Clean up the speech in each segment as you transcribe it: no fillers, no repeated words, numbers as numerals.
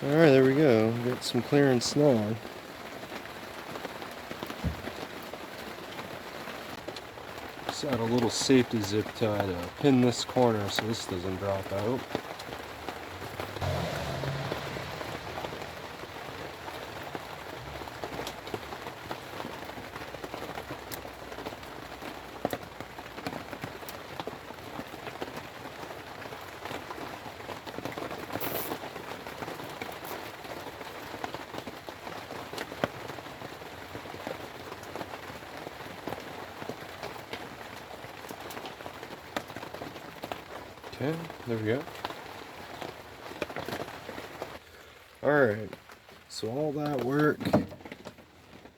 Alright, there we go. Got some clearance now. Just add a little safety zip tie to pin this corner so this doesn't drop out. Okay, there we go. Alright, so all that work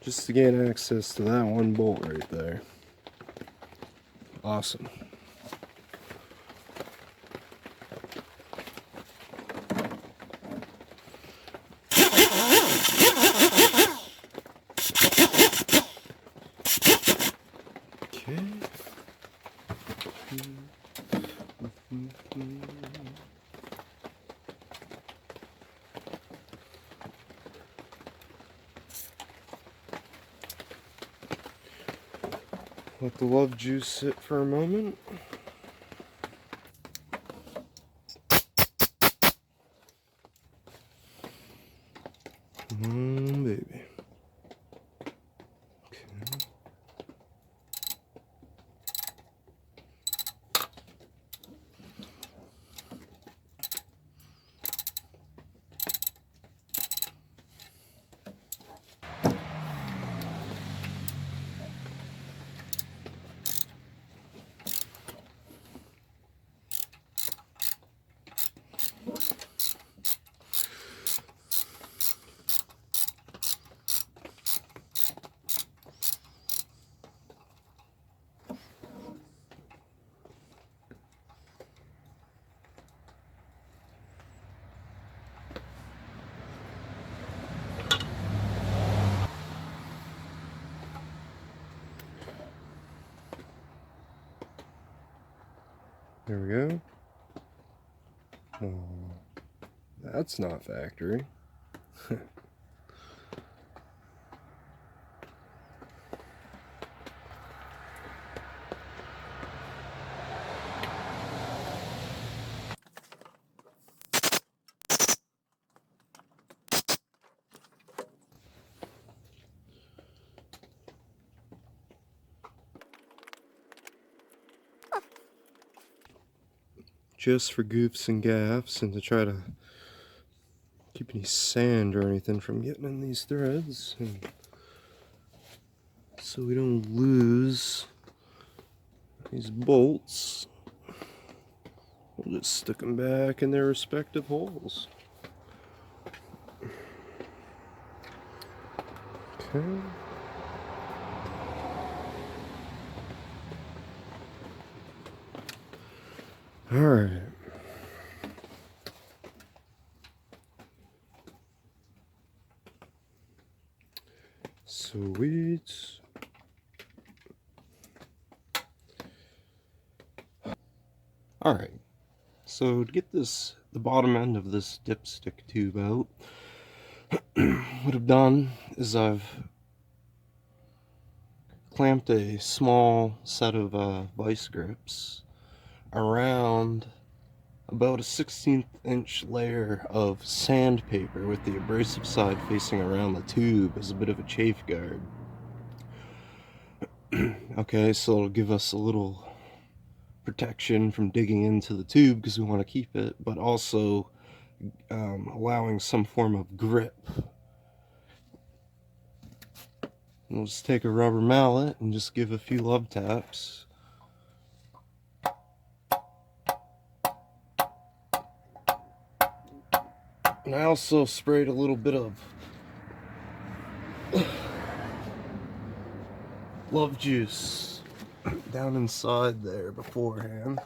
just to gain access to that one bolt right there. Awesome. Okay. Let the love juice sit for a moment. Baby. Okay. There we go. Oh, that's not factory. Just for goofs and gaffs and to try to keep any sand or anything from getting in these threads, and so we don't lose these bolts, we'll just stick them back in their respective holes. Okay. All right. Sweet. All right. So to get this, the bottom end of this dipstick tube out, what I've done is I've clamped a small set of vice grips around about a 1/16 inch layer of sandpaper with the abrasive side facing around the tube as a bit of a chafe guard. Okay, so it'll give us a little protection from digging into the tube because we want to keep it, but also allowing some form of grip. We'll just take a rubber mallet and just give a few love taps. And I also sprayed a little bit of love juice down inside there beforehand.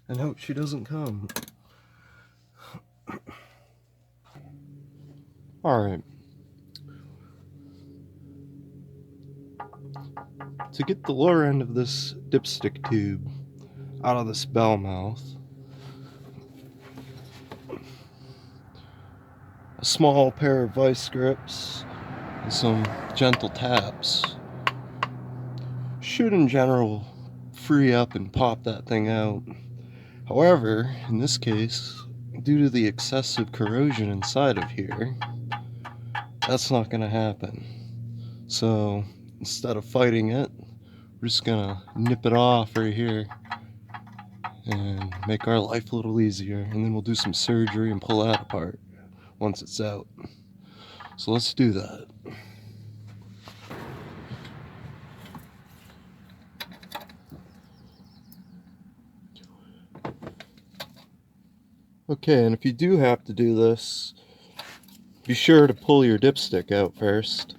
And hope she doesn't come. Alright. To get the lower end of this dipstick tube out of this bell mouth, a small pair of vice grips and some gentle taps should in general free up and pop that thing out. However, in this case, due to the excessive corrosion inside of here, that's not going to happen. So instead of fighting it, we're just going to nip it off right here and make our life a little easier, and then we'll do some surgery and pull that apart once it's out. So let's do that. Okay, and if you do have to do this, be sure to pull your dipstick out first.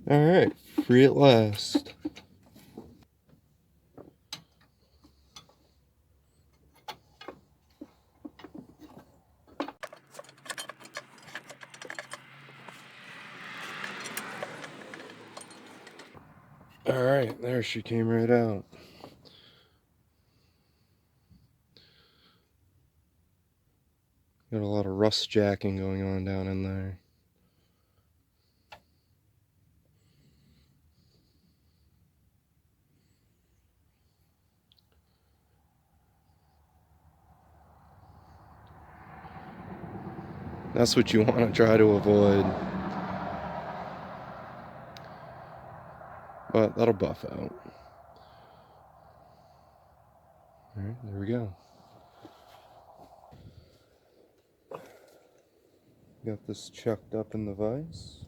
Alright, free at last. Alright, there she came right out. Got a lot of rust jacking going on down in there. That's what you want to try to avoid. But that'll buff out. Alright, there we go. Got this chucked up in the vise.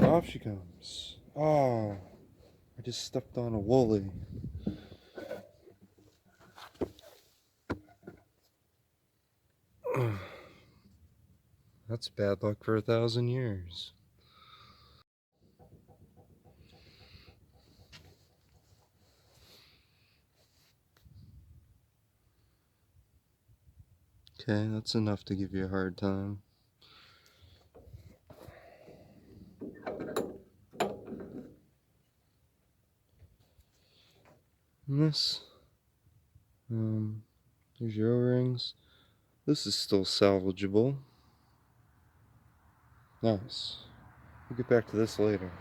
Off she comes. Oh, I just stepped on a woolly. That's bad luck for 1,000 years. Okay, that's enough to give you a hard time. And this, there's your O-rings. This is still salvageable. Nice. We'll get back to this later.